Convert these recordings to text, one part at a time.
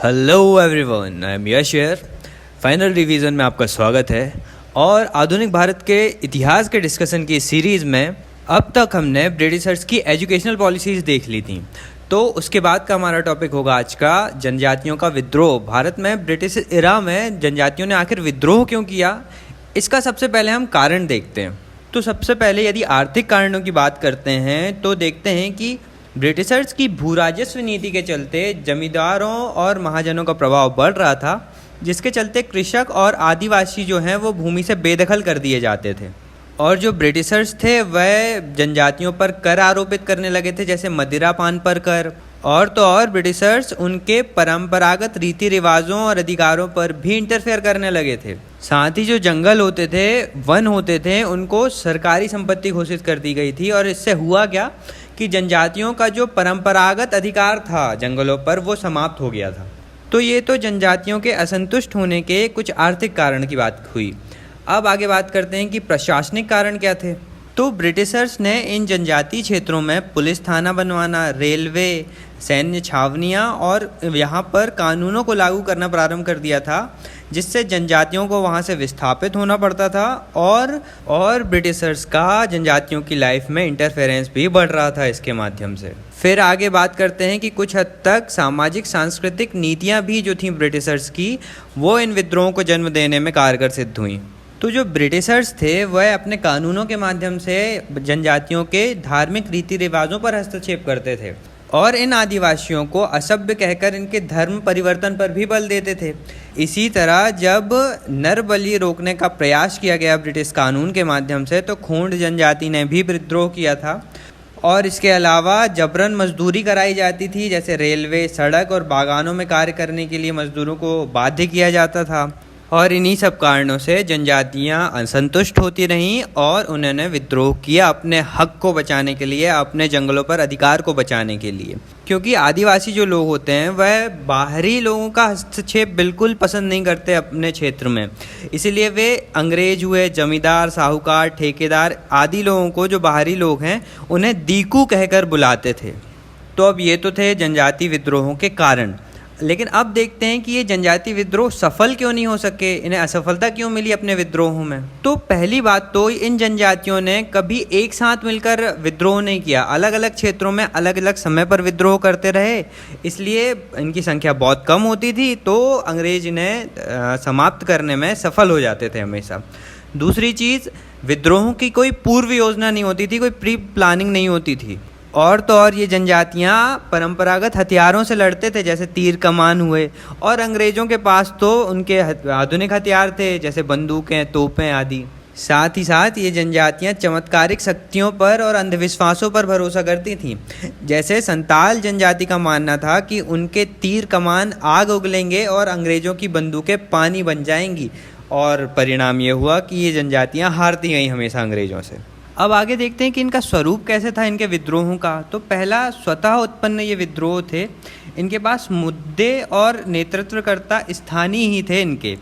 Hello everyone, I am Yash here. Final revision में आपका स्वागत है। और आधुनिक भारत के इतिहास के डिस्कशन की सीरीज़ में अब तक हमने ब्रिटिशर्स की एजुकेशनल पॉलिसीज़ देख ली थी। तो उसके बाद का हमारा टॉपिक होगा आज का जनजातियों का विद्रोह। भारत में ब्रिटिश इरा में जनजातियों ने आखिर विद्रोह क्यों किया, इसका सबसे पहले हम कारण देखते हैं। तो सबसे पहले यदि आर्थिक कारणों की बात करते हैं तो देखते हैं कि ब्रिटिशर्स की भूराजस्व नीति के चलते जमींदारों और महाजनों का प्रभाव बढ़ रहा था, जिसके चलते कृषक और आदिवासी जो हैं वो भूमि से बेदखल कर दिए जाते थे। और जो ब्रिटिशर्स थे वह जनजातियों पर कर आरोपित करने लगे थे, जैसे मदिरा पान पर कर। और तो और ब्रिटिशर्स उनके परंपरागत रीति रिवाजों और अधिकारों पर भी इंटरफेयर करने लगे थे। साथ ही जो जंगल होते थे, वन होते थे, उनको सरकारी संपत्ति घोषित कर दी गई थी। और इससे हुआ क्या कि जनजातियों का जो परंपरागत अधिकार था जंगलों पर वो समाप्त हो गया था। तो ये तो जनजातियों के असंतुष्ट होने के कुछ आर्थिक कारण की बात हुई। अब आगे बात करते हैं कि प्रशासनिक कारण क्या थे। तो ब्रिटिशर्स ने इन जनजातीय क्षेत्रों में पुलिस थाना बनवाना, रेलवे, सैन्य छावनियाँ और यहाँ पर कानूनों को लागू करना प्रारंभ कर दिया था, जिससे जनजातियों को वहाँ से विस्थापित होना पड़ता था। और ब्रिटिशर्स का जनजातियों की लाइफ में इंटरफेरेंस भी बढ़ रहा था इसके माध्यम से। फिर आगे बात करते हैं कि कुछ हद तक सामाजिक सांस्कृतिक नीतियाँ भी जो थीं ब्रिटिशर्स की, वो इन विद्रोहों को जन्म देने में कारगर सिद्ध हुई। तो जो ब्रिटिशर्स थे वह अपने कानूनों के माध्यम से जनजातियों के धार्मिक रीति रिवाजों पर हस्तक्षेप करते थे और इन आदिवासियों को असभ्य कहकर इनके धर्म परिवर्तन पर भी बल देते थे। इसी तरह जब नरबली रोकने का प्रयास किया गया ब्रिटिश कानून के माध्यम से, तो खोंड जनजाति ने भी विद्रोह किया था। और इसके अलावा जबरन मजदूरी कराई जाती थी, जैसे रेलवे, सड़क और बागानों में कार्य करने के लिए मजदूरों को बाध्य किया जाता था। और इन्हीं सब कारणों से जनजातियां असंतुष्ट होती रहीं और उन्होंने विद्रोह किया अपने हक को बचाने के लिए, अपने जंगलों पर अधिकार को बचाने के लिए। क्योंकि आदिवासी जो लोग होते हैं वह बाहरी लोगों का हस्तक्षेप बिल्कुल पसंद नहीं करते अपने क्षेत्र में, इसीलिए वे अंग्रेज हुए, जमींदार, साहूकार, ठेकेदार आदि लोगों को, जो बाहरी लोग हैं, उन्हें दीकू कहकर बुलाते थे। तो अब ये तो थे जनजाति विद्रोहों के कारण। लेकिन अब देखते हैं कि ये जनजाति विद्रोह सफल क्यों नहीं हो सके, इन्हें असफलता क्यों मिली अपने विद्रोहों में। तो पहली बात तो इन जनजातियों ने कभी एक साथ मिलकर विद्रोह नहीं किया, अलग अलग क्षेत्रों में अलग अलग समय पर विद्रोह करते रहे, इसलिए इनकी संख्या बहुत कम होती थी। तो अंग्रेज इन्हें समाप्त करने में सफल हो जाते थे हमेशा। दूसरी चीज़, विद्रोहों की कोई पूर्व योजना नहीं होती थी, कोई प्री प्लानिंग नहीं होती थी। और तो और ये जनजातियाँ परंपरागत हथियारों से लड़ते थे, जैसे तीर कमान हुए, और अंग्रेज़ों के पास तो उनके आधुनिक हथियार थे, जैसे बंदूकें, तोपें आदि। साथ ही साथ ये जनजातियाँ चमत्कारिक शक्तियों पर और अंधविश्वासों पर भरोसा करती थीं। जैसे संताल जनजाति का मानना था कि उनके तीर कमान आग उगलेंगे और अंग्रेज़ों की बंदूकें पानी बन जाएंगी। और परिणाम ये हुआ कि ये जनजातियाँ हारती गईं हमेशा अंग्रेज़ों से। अब आगे देखते हैं कि इनका स्वरूप कैसे था इनके विद्रोहों का। तो पहला, स्वतः उत्पन्न ये विद्रोह थे। इनके पास मुद्दे और नेतृत्वकर्ता स्थानीय ही थे इनके।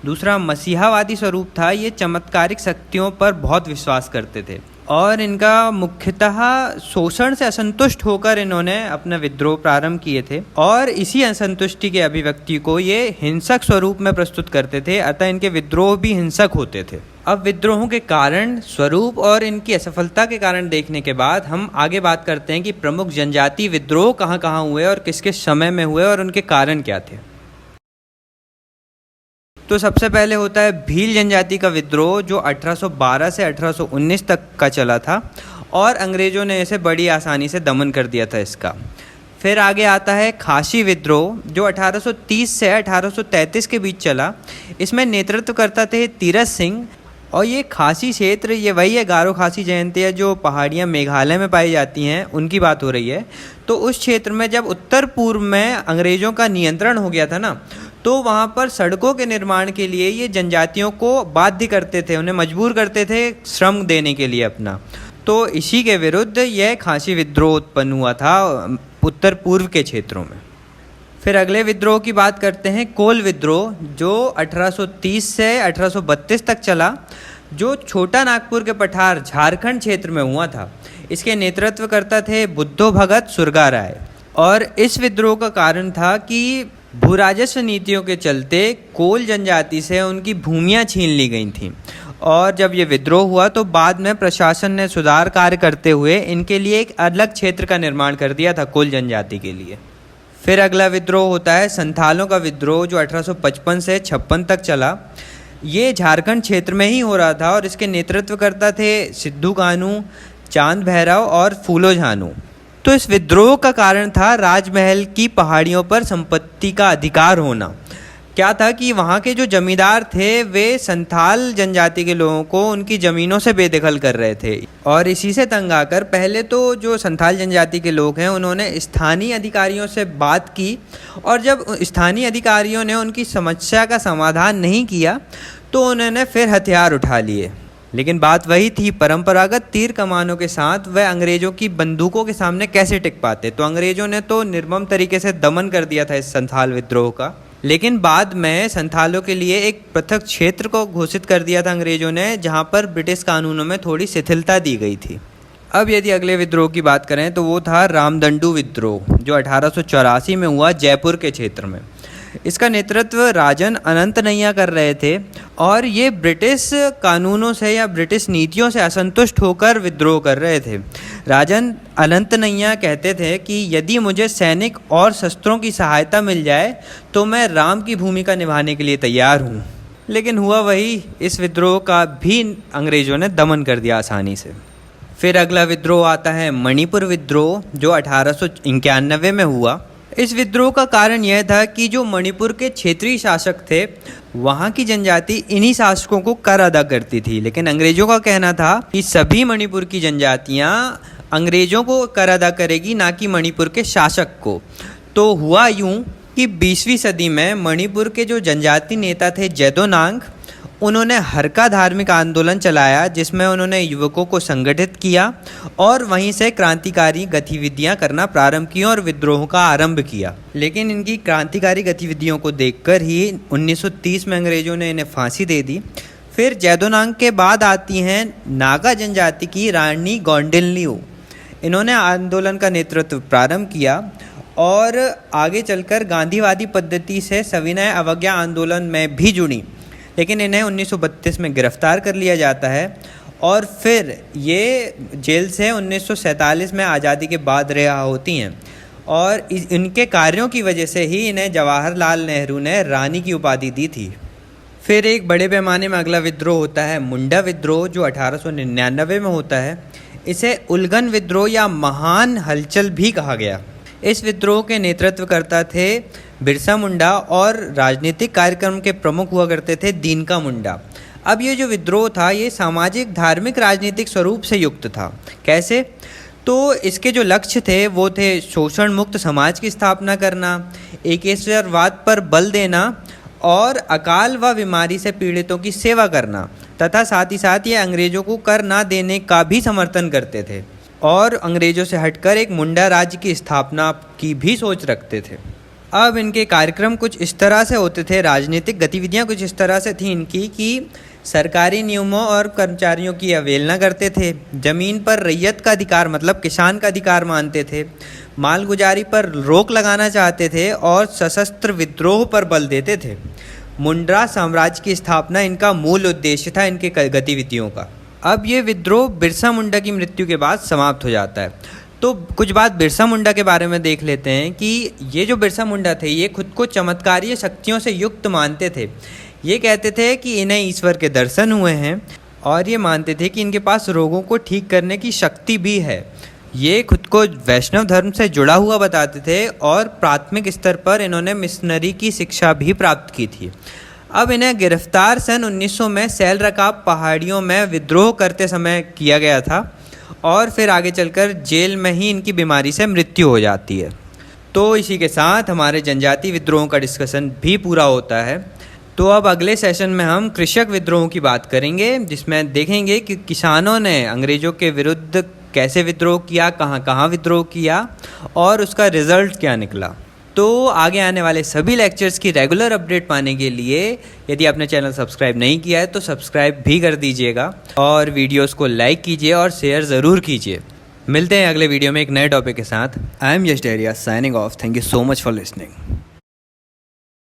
दूसरा, मसीहावादी स्वरूप था। ये चमत्कारिक शक्तियों पर बहुत विश्वास करते थे और इनका मुख्यतः शोषण से असंतुष्ट होकर इन्होंने अपना विद्रोह प्रारंभ किए थे और इसी असंतुष्टि के अभिव्यक्ति को ये हिंसक स्वरूप में प्रस्तुत करते थे। अतः इनके विद्रोह भी हिंसक होते थे। अब विद्रोहों के कारण, स्वरूप और इनकी असफलता के कारण देखने के बाद हम आगे बात करते हैं कि प्रमुख जनजातीय विद्रोह कहाँ कहाँ हुए और किस किस समय में हुए और उनके कारण क्या थे। तो सबसे पहले होता है भील जनजाति का विद्रोह, जो 1812 से 1819 तक का चला था और अंग्रेज़ों ने इसे बड़ी आसानी से दमन कर दिया था इसका। फिर आगे आता है खासी विद्रोह, जो 1830 से 1833 के बीच चला। इसमें नेतृत्व करता थे तीरथ सिंह। और ये खासी क्षेत्र, ये वही है गारो खासी जयंतिया जो पहाड़ियाँ मेघालय में पाई जाती हैं, उनकी बात हो रही है। तो उस क्षेत्र में जब उत्तर पूर्व में अंग्रेज़ों का नियंत्रण हो गया था ना, तो वहाँ पर सड़कों के निर्माण के लिए ये जनजातियों को बाध्य करते थे, उन्हें मजबूर करते थे श्रम देने के लिए अपना। तो इसी के विरुद्ध यह खासी विद्रोह उत्पन्न हुआ था उत्तर पूर्व के क्षेत्रों में। फिर अगले विद्रोह की बात करते हैं, कोल विद्रोह, जो 1830 से 1832 तक चला, जो छोटा नागपुर के पठार झारखंड क्षेत्र में हुआ था। इसके नेतृत्व करता थे बुद्धो भगत सुरगा राय। और इस विद्रोह का कारण था कि भू राजस्व नीतियों के चलते कोल जनजाति से उनकी भूमियां छीन ली गई थीं और जब ये विद्रोह हुआ तो बाद में प्रशासन ने सुधार कार्य करते हुए इनके लिए एक अलग क्षेत्र का निर्माण कर दिया था कोल जनजाति के लिए। फिर अगला विद्रोह होता है संथालों का विद्रोह, जो 1855 से 56 तक चला। ये झारखंड क्षेत्र में ही हो रहा था और इसके नेतृत्व करता थे सिद्धू कानू, चांद भैरव और फूलो झानू। तो इस विद्रोह का कारण था राजमहल की पहाड़ियों पर संपत्ति का अधिकार होना। क्या था कि वहाँ के जो जमींदार थे वे संथाल जनजाति के लोगों को उनकी ज़मीनों से बेदखल कर रहे थे और इसी से तंग आकर पहले तो जो संथाल जनजाति के लोग हैं उन्होंने स्थानीय अधिकारियों से बात की और जब स्थानीय अधिकारियों ने उनकी समस्या का समाधान नहीं किया तो उन्होंने फिर हथियार उठा लिए। लेकिन बात वही थी, परंपरागत तीर कमानों के साथ वह अंग्रेज़ों की बंदूकों के सामने कैसे टिक पाते। तो अंग्रेज़ों ने तो निर्मम तरीके से दमन कर दिया था इस संथाल विद्रोह का। लेकिन बाद में संथालों के लिए एक पृथक क्षेत्र को घोषित कर दिया था अंग्रेज़ों ने, जहां पर ब्रिटिश कानूनों में थोड़ी शिथिलता दी गई थी। अब यदि अगले विद्रोह की बात करें तो वो था रामदंडू विद्रोह, जो 1884 में हुआ जयपुर के क्षेत्र में। इसका नेतृत्व राजन अनंत नैया कर रहे थे और ये ब्रिटिश कानूनों से या ब्रिटिश नीतियों से असंतुष्ट होकर विद्रोह कर रहे थे। राजन अनंत नैया कहते थे कि यदि मुझे सैनिक और शस्त्रों की सहायता मिल जाए तो मैं राम की भूमिका निभाने के लिए तैयार हूँ। लेकिन हुआ वही, इस विद्रोह का भी अंग्रेज़ों ने दमन कर दिया आसानी से। फिर अगला विद्रोह आता है मणिपुर विद्रोह, जो 1891 में हुआ। इस विद्रोह का कारण यह था कि जो मणिपुर के क्षेत्रीय शासक थे वहाँ की जनजाति इन्हीं शासकों को कर अदा करती थी, लेकिन अंग्रेज़ों का कहना था कि सभी मणिपुर की जनजातियाँ अंग्रेज़ों को कर अदा करेगी, ना कि मणिपुर के शासक को। तो हुआ यूँ कि 20वीं सदी में मणिपुर के जो जनजाति नेता थे जेदोनांग, उन्होंने हरका धार्मिक आंदोलन चलाया जिसमें उन्होंने युवकों को संगठित किया और वहीं से क्रांतिकारी गतिविधियां करना प्रारंभ की और विद्रोह का आरंभ किया। लेकिन इनकी क्रांतिकारी गतिविधियों को देखकर ही 1930 में अंग्रेज़ों ने इन्हें फांसी दे दी। फिर जेदोनांग के बाद आती हैं नागा जनजाति की रानी गौंडिल्यू। इन्होंने आंदोलन का नेतृत्व प्रारंभ किया और आगे चलकर गांधीवादी पद्धति से सविनय अवज्ञा आंदोलन में भी जुड़ी, लेकिन इन्हें 1932 में गिरफ्तार कर लिया जाता है और फिर ये जेल से 1947 में आज़ादी के बाद रिहा होती हैं और इनके कार्यों की वजह से ही इन्हें जवाहरलाल नेहरू ने रानी की उपाधि दी थी। फिर एक बड़े पैमाने में अगला विद्रोह होता है मुंडा विद्रोह, जो 1899 में होता है। इसे उल्गन विद्रोह या महान हलचल भी कहा गया। इस विद्रोह के नेतृत्व करता थे बिरसा मुंडा और राजनीतिक कार्यक्रम के प्रमुख हुआ करते थे दीनका मुंडा। अब ये जो विद्रोह था ये सामाजिक, धार्मिक, राजनीतिक स्वरूप से युक्त था। कैसे? तो इसके जो लक्ष्य थे वो थे शोषण मुक्त समाज की स्थापना करना, एकेश्वरवाद पर बल देना और अकाल व बीमारी से पीड़ितों की सेवा करना, तथा साथ ही साथ ये अंग्रेज़ों को कर ना देने का भी समर्थन करते थे और अंग्रेज़ों से हटकर एक मुंडा राज्य की स्थापना की भी सोच रखते थे। अब इनके कार्यक्रम कुछ इस तरह से होते थे, राजनीतिक गतिविधियां कुछ इस तरह से थी इनकी कि सरकारी नियमों और कर्मचारियों की अवहेलना करते थे, ज़मीन पर रैयत का अधिकार मतलब किसान का अधिकार मानते थे, मालगुजारी पर रोक लगाना चाहते थे और सशस्त्र विद्रोह पर बल देते थे। मुंडा साम्राज्य की स्थापना इनका मूल उद्देश्य था इनके गतिविधियों का। अब ये विद्रोह बिरसा मुंडा की मृत्यु के बाद समाप्त हो जाता है। तो कुछ बात बिरसा मुंडा के बारे में देख लेते हैं कि ये जो बिरसा मुंडा थे ये खुद को चमत्कारीय शक्तियों से युक्त मानते थे। ये कहते थे कि इन्हें ईश्वर के दर्शन हुए हैं और ये मानते थे कि इनके पास रोगों को ठीक करने की शक्ति भी है। ये खुद को वैष्णव धर्म से जुड़ा हुआ बताते थे और प्राथमिक स्तर पर इन्होंने मिशनरी की शिक्षा भी प्राप्त की थी। अब इन्हें गिरफ्तार सन 1900 में सैल रकाब पहाड़ियों में विद्रोह करते समय किया गया था और फिर आगे चलकर जेल में ही इनकी बीमारी से मृत्यु हो जाती है। तो इसी के साथ हमारे जनजाति विद्रोहों का डिस्कशन भी पूरा होता है। तो अब अगले सेशन में हम कृषक विद्रोहों की बात करेंगे, जिसमें देखेंगे कि किसानों ने अंग्रेज़ों के विरुद्ध कैसे विद्रोह किया, कहाँ कहाँ विद्रोह किया और उसका रिज़ल्ट क्या निकला। तो आगे आने वाले सभी लेक्चर्स की रेगुलर अपडेट पाने के लिए यदि आपने चैनल सब्सक्राइब नहीं किया है तो सब्सक्राइब भी कर दीजिएगा और वीडियोस को लाइक कीजिए और शेयर ज़रूर कीजिए। मिलते हैं अगले वीडियो में एक नए टॉपिक के साथ। I am Yash Deria signing off. Thank you so much for listening.